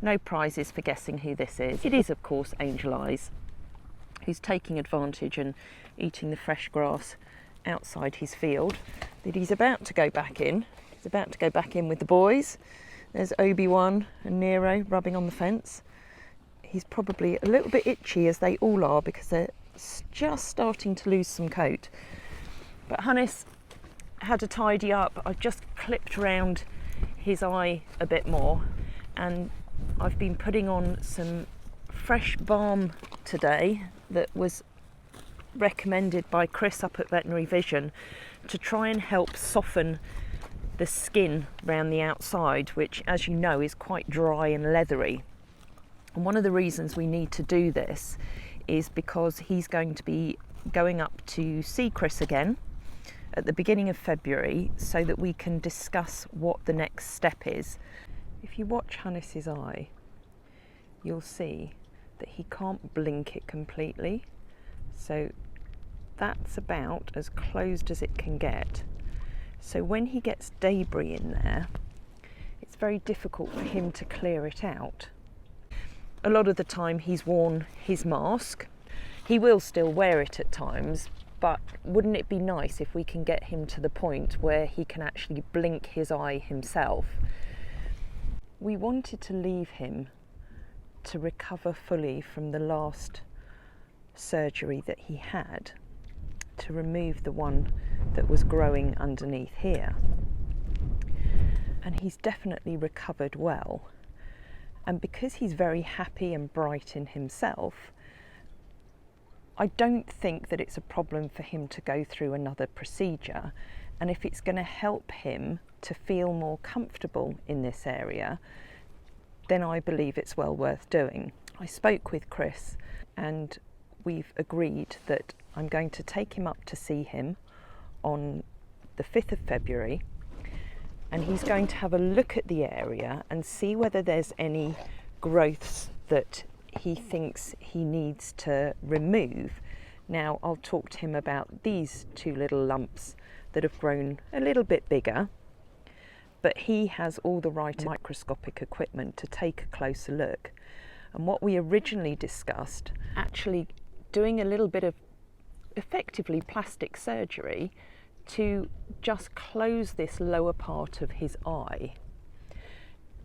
No prizes for guessing who this is. It is, of course, Angel Eyes, who's taking advantage and eating the fresh grass outside his field that he's about to go back in. He's about to go back in with the boys. There's Obi-Wan and Nero rubbing on the fence. He's probably a little bit itchy, as they all are, because they're just starting to lose some coat. But Hannes had to tidy up. I've just clipped around his eye a bit more, and I've been putting on some fresh balm today that was recommended by Chris up at Veterinary Vision to try and help soften the skin around the outside, which, as you know, is quite dry and leathery. And one of the reasons we need to do this is because he's going to be going up to see Chris again at the beginning of February, so that we can discuss what the next step is. If you watch Hannes's eye, you'll see that he can't blink it completely. So that's about as closed as it can get. So when he gets debris in there, it's very difficult for him to clear it out. A lot of the time he's worn his mask. He will still wear it at times, but wouldn't it be nice if we can get him to the point where he can actually blink his eye himself? We wanted to leave him to recover fully from the last surgery that he had, to remove the one that was growing underneath here. And he's definitely recovered well. And because he's very happy and bright in himself, I don't think that it's a problem for him to go through another procedure. And if it's going to help him to feel more comfortable in this area, then I believe it's well worth doing. I spoke with Chris and we've agreed that I'm going to take him up to see him on the 5th of February, and he's going to have a look at the area and see whether there's any growths that he thinks he needs to remove. Now, I'll talk to him about these two little lumps that have grown a little bit bigger, but he has all the right microscopic equipment to take a closer look. And what we originally discussed, actually doing a little bit of effectively plastic surgery to just close this lower part of his eye.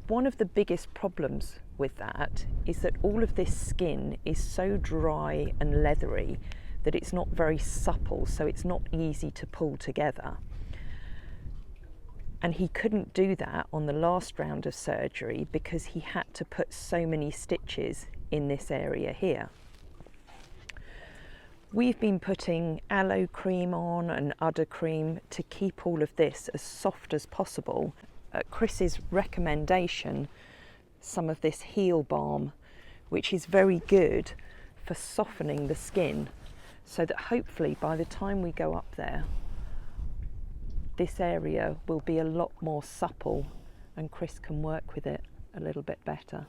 One of the biggest problems with that is that all of this skin is so dry and leathery that it's not very supple, so it's not easy to pull together. And he couldn't do that on the last round of surgery because he had to put so many stitches in this area here. We've been putting aloe cream on and udder cream to keep all of this as soft as possible. At Chris's recommendation, some of this heel balm, which is very good for softening the skin, so that hopefully by the time we go up there, this area will be a lot more supple and Chris can work with it a little bit better.